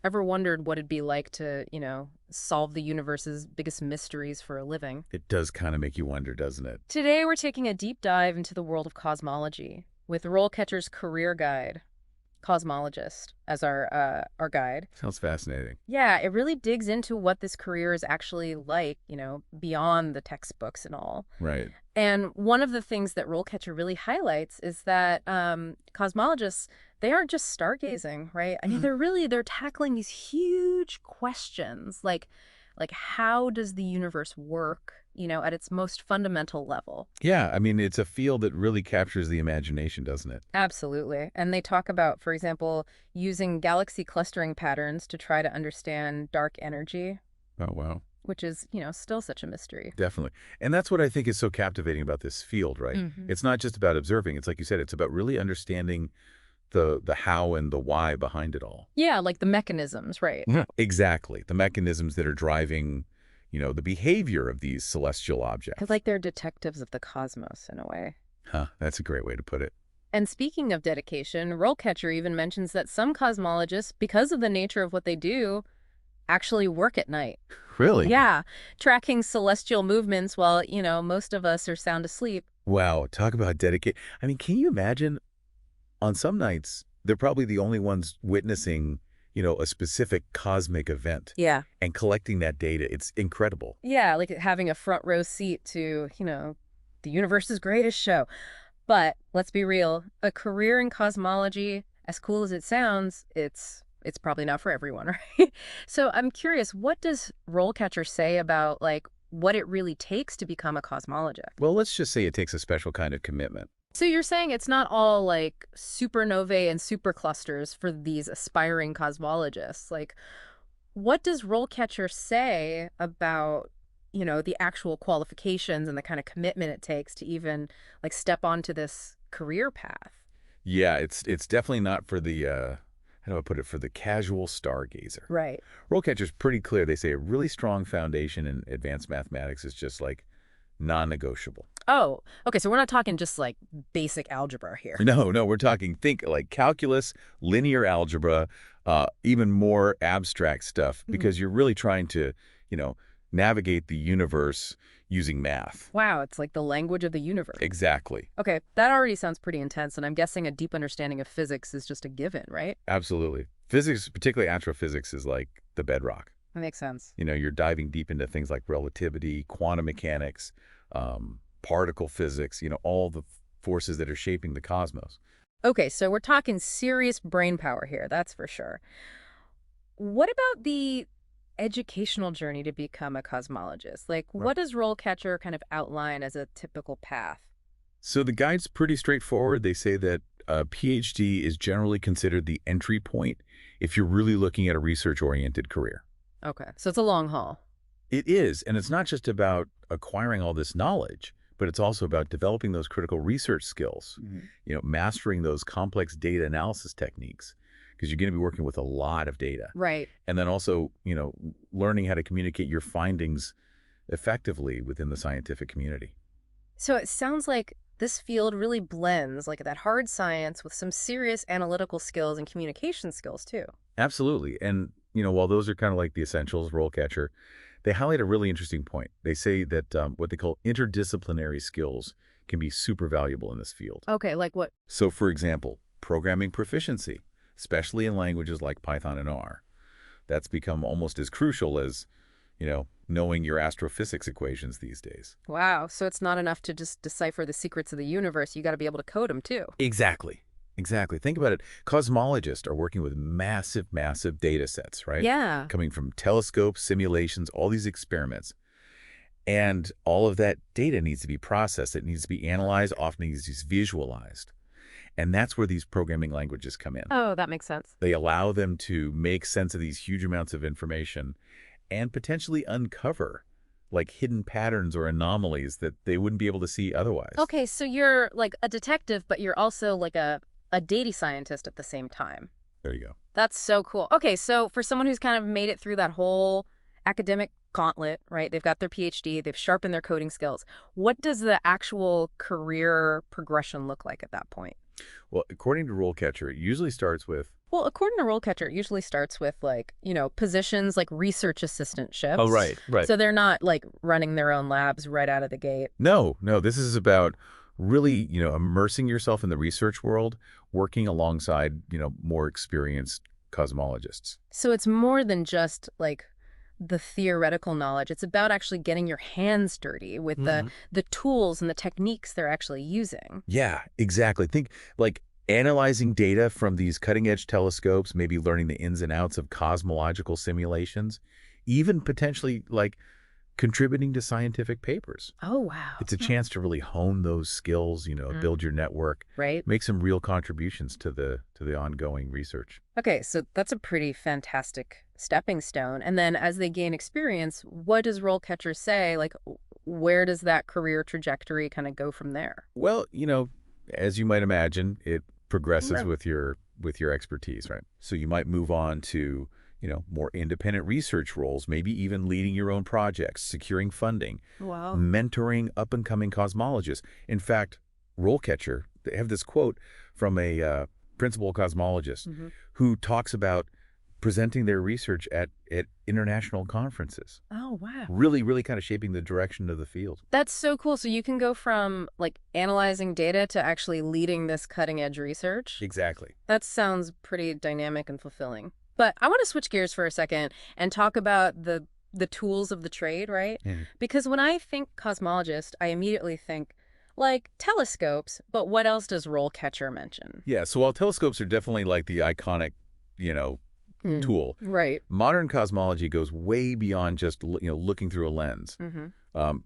Ever wondered what it'd be like to, solve the universe's biggest mysteries for a living? It does kind of make you wonder, doesn't it? Today, we're taking a deep dive into the world of cosmology with RoleCatcher's career guide, Cosmologist, as our guide. Sounds fascinating. Yeah, it really digs into what this career is actually like, beyond the textbooks and all. Right. And one of the things that RoleCatcher really highlights is that cosmologists, they aren't just stargazing, right? I mean, they're tackling these huge questions, like how does the universe work, at its most fundamental level? Yeah, I mean, it's a field that really captures the imagination, doesn't it? Absolutely. And they talk about, for example, using galaxy clustering patterns to try to understand dark energy, Oh, wow. which is, still such a mystery. Definitely. And that's what I think is so captivating about this field, right? Hmm. It's not just about observing. It's like you said, it's about really understanding the how and the why behind it all. Yeah, like the mechanisms, right? Yeah. Exactly. The mechanisms that are driving, the behavior of these celestial Because, objects. like, they're detectives of the cosmos in a way. Huh, that's a great way to put it. And speaking of dedication, RoleCatcher even mentions that some cosmologists, because of the nature of what they do, actually work at night. Really? Yeah, tracking celestial movements while, most of us are sound asleep. Wow, talk about dedicate. I mean, can you imagine on some nights, they're probably the only ones witnessing, a specific cosmic event Yeah. and collecting that data. It's incredible. Yeah, like having a front row seat to, the universe's greatest show. But let's be real, a career in cosmology, as cool as it sounds, it's probably not for everyone, right? So I'm curious, what does RoleCatcher say about like what it really takes to become a cosmologist? Well, let's just say it takes a special kind of commitment. So you're saying it's not all like supernovae and superclusters for these aspiring cosmologists. Like, what does RoleCatcher say about, the actual qualifications and the kind of commitment it takes to even like step onto this career path? Yeah, it's definitely not for the how do I put it, for the casual stargazer. Right. RoleCatcher's pretty clear. They say a really strong foundation in advanced mathematics is just like non-negotiable. Oh, okay. So we're not talking just like basic algebra here. No, no, we're talking think like calculus, linear algebra, even more abstract stuff Mhm. because you're really trying to, you know, navigate the universe using math. Wow, it's like the language of the universe. Exactly. Okay, that already sounds pretty intense, and I'm guessing a deep understanding of physics is just a given, right? Absolutely. Physics, particularly astrophysics, is like the bedrock. That makes sense. You're diving deep into things like relativity, quantum mechanics, particle physics, all the forces that are shaping the cosmos. Okay, so we're talking serious brain power here, that's for sure. What about the educational journey to become a cosmologist? Like, Right. what does RoleCatcher kind of outline as a typical path? So the guide's pretty straightforward. They say that a PhD is generally considered the entry point if you're really looking at a research-oriented career. Okay, so it's a long haul. It is, and it's not just about acquiring all this knowledge, but it's also about developing those critical research skills, mastering those complex data analysis techniques, because you're going to be working with a lot of data. Right. And then also, learning how to communicate your findings effectively within the scientific community. So it sounds like this field really blends like that hard science with some serious analytical skills and communication skills too. Absolutely. And, while those are kind of like the essentials, role catcher, they highlight a really interesting point. They say that what they call interdisciplinary skills can be super valuable in this field. Okay, like what? So, for example, programming proficiency, especially in languages like Python and R, that's become almost as crucial as, knowing your astrophysics equations these days. Wow, so it's not enough to just decipher the secrets of the universe. You got to be able to code them too. Exactly. Exactly. Think about it. Cosmologists are working with massive, massive data sets, right? Yeah. Coming from telescopes, simulations, all these experiments. And all of that data needs to be processed. It needs to be analyzed, often needs to be visualized. And that's where these programming languages come in. Oh, that makes sense. They allow them to make sense of these huge amounts of information and potentially uncover like hidden patterns or anomalies that they wouldn't be able to see otherwise. Okay, so you're like a detective, but you're also like a data scientist at the same time. There you go. That's so cool. Okay, so for someone who's kind of made it through that whole academic gauntlet, right? They've got their PhD, they've sharpened their coding skills. What does the actual career progression look like at that point? Well, according to RoleCatcher, it usually starts with Well, according to RoleCatcher, it usually starts with like, positions like research Oh, assistantships. right, right. So they're not like running their own labs right out of the gate. No, no, this is about really, immersing yourself in the research world, working alongside, more experienced cosmologists. So it's more than just like the theoretical knowledge. It's about actually getting your hands dirty with the tools and the techniques they're actually using. Yeah, exactly. Think like analyzing data from these cutting-edge telescopes, maybe learning the ins and outs of cosmological simulations, even potentially like contributing to scientific papers. Oh, wow. It's a chance to really hone those skills, build your network, Right? make some real contributions to the ongoing research. Okay, so that's a pretty fantastic stepping stone. And then as they gain experience, what does RoleCatcher say? Like, where does that career trajectory kind of go from there? Well, as you might imagine, it progresses Right. with your expertise, right? So you might move on to, more independent research roles, maybe even leading your own projects, securing funding, Wow. mentoring up-and-coming cosmologists. In fact, RoleCatcher, they have this quote from a principal cosmologist who talks about presenting their research at international conferences, Oh, wow. really, really kind of shaping the direction of the field. That's so cool. So you can go from like analyzing data to actually leading this cutting edge research. Exactly. That sounds pretty dynamic and fulfilling. But I want to switch gears for a second and talk about the tools of the trade, right? Yeah. Because when I think cosmologist, I immediately think like telescopes, but what else does RoleCatcher mention? Yeah, so while telescopes are definitely like the iconic, you know, Hmm. tool, Right. modern cosmology goes way beyond just, looking through a lens.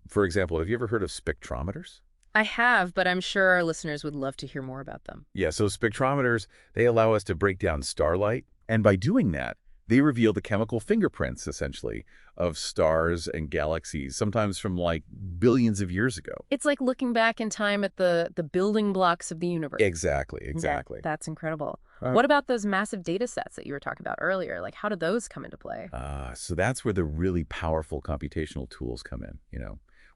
For example, have you ever heard of spectrometers? I have, but I'm sure our listeners would love to hear more about them. Yeah, so spectrometers, they allow us to break down starlight, and by doing that, they reveal the chemical fingerprints, essentially, of stars and galaxies, sometimes from like billions of years ago. It's like looking back in time at the building blocks of the universe. Exactly, exactly. That's incredible. Uh, What about those massive data sets that you were talking about earlier? Like, how do those come into play? so that's where the really powerful computational tools come in,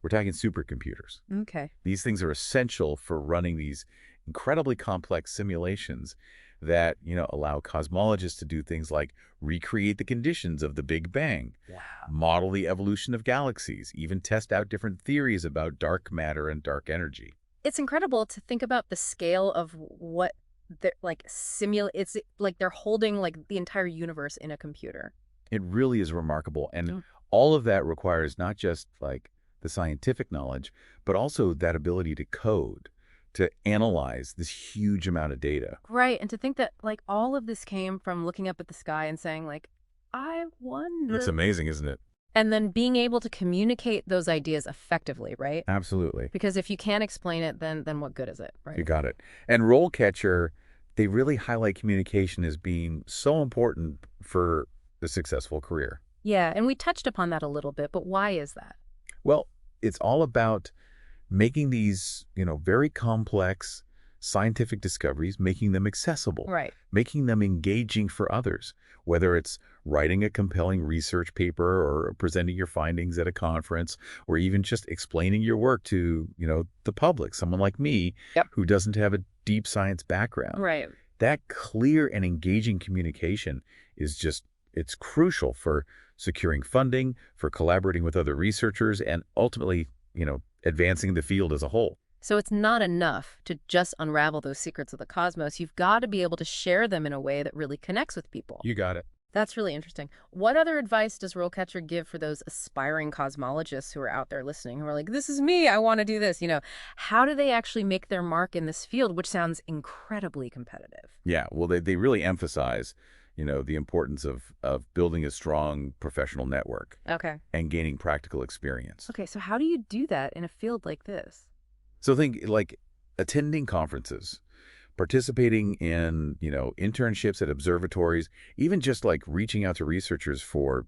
We're talking supercomputers. Okay. These things are essential for running these incredibly complex simulations that, allow cosmologists to do things like recreate the conditions of the Big Bang, Wow. model the evolution of galaxies, even test out different theories about dark matter and dark energy. It's incredible to think about the scale of what they're like it's like they're holding like the entire universe in a computer. It really is remarkable. And Mm. all of that requires not just like the scientific knowledge, but also that ability to code, to analyze this huge amount of data. Right. And to think that like all of this came from looking up at the sky and saying like, I It's wonder. amazing, isn't it? And then being able to communicate those ideas effectively, right? Absolutely. Because if you can't explain it, then what good is it, You right? got it. And RoleCatcher, they really highlight communication as being so important for a successful career. Yeah, and we touched upon that a little bit, but why is that? Well, it's all about making these, very complex scientific discoveries, making them accessible, Right. making them engaging for others, whether it's writing a compelling research paper or presenting your findings at a conference, or even just explaining your work to, the public, someone like me Yep. who doesn't have a deep science background. Right. That clear and engaging communication is it's crucial for securing funding, for collaborating with other researchers, and ultimately, advancing the field as a whole. So it's not enough to just unravel those secrets of the cosmos. You've got to be able to share them in a way that really connects with people. You got it. That's really interesting. What other advice does RoleCatcher give for those aspiring cosmologists who are out there listening, who are like, this is me, I want to do this? How do they actually make their mark in this field, which sounds incredibly competitive? Yeah, well, they really emphasize, the importance of building a strong professional network Okay. and gaining practical experience. Okay, so how do you do that in a field like this? So think like attending conferences, participating in, internships at observatories, even just like reaching out to researchers for,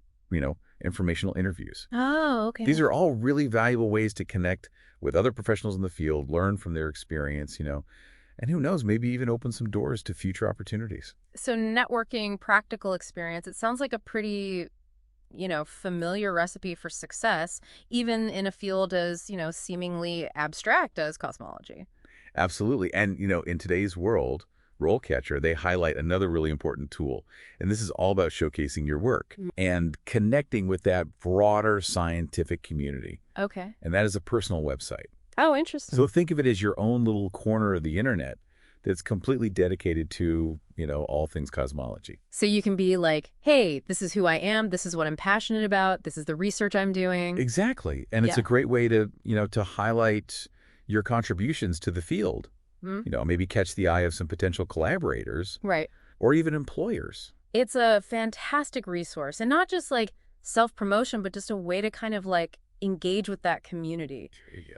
informational interviews. Oh, okay. These are all really valuable ways to connect with other professionals in the field, learn from their experience, and who knows, maybe even open some doors to future opportunities. So networking, practical experience, it sounds like a pretty, familiar recipe for success, even in a field as, seemingly abstract as cosmology. Absolutely. And, in today's world, RoleCatcher, they highlight another really important tool. And this is all about showcasing your work and connecting with that broader scientific community. Okay. And that is a personal website. Oh, interesting. So think of it as your own little corner of the internet that's completely dedicated to, all things cosmology. So you can be like, hey, this is who I am. This is what I'm passionate about. This is the research I'm doing. Exactly. And it's a great way to, to highlight your contributions to the field. Maybe catch the eye of some potential collaborators. Right. Or even employers. It's a fantastic resource, and not just like self-promotion, but just a way to kind of like engage with that community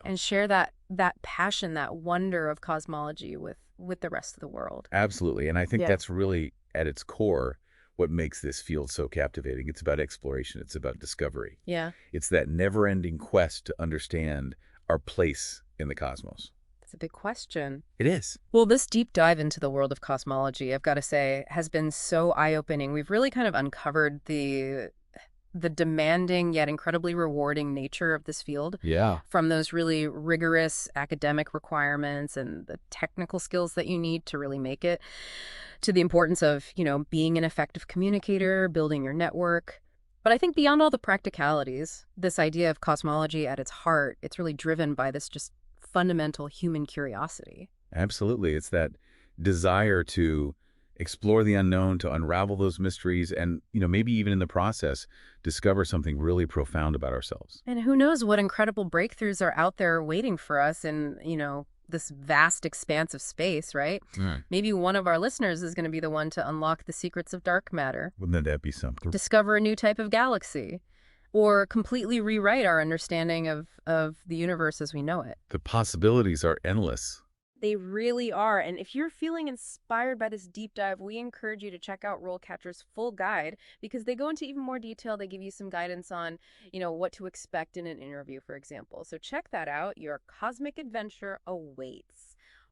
and share that passion, that wonder of cosmology with the rest of the world. Absolutely. And I think that's really at its core what makes this field so captivating. It's about exploration. It's about discovery. Yeah. It's that never-ending quest to understand our place in the cosmos. That's a big question. It is. Well, this deep dive into the world of cosmology, I've got to say, has been so eye-opening. We've really kind of uncovered the demanding yet incredibly rewarding nature of this field. Yeah. From those really rigorous academic requirements and the technical skills that you need to really make it, to the importance of, being an effective communicator, building your network. But I think beyond all the practicalities, this idea of cosmology at its heart, it's really driven by this just fundamental human curiosity. Absolutely. It's that desire to explore the unknown, to unravel those mysteries, and, maybe even in the process, discover something really profound about ourselves. And who knows what incredible breakthroughs are out there waiting for us in, this vast expanse of space, right? Right. Maybe one of our listeners is going to be the one to unlock the secrets of dark matter. Wouldn't that be something? Discover a new type of galaxy, or completely rewrite our understanding of the universe as we know it. The possibilities are endless. They really are. And if you're feeling inspired by this deep dive, we encourage you to check out RoleCatcher's full guide, because they go into even more detail. They give you some guidance on, what to expect in an interview, for example. So check that out. Your cosmic adventure awaits.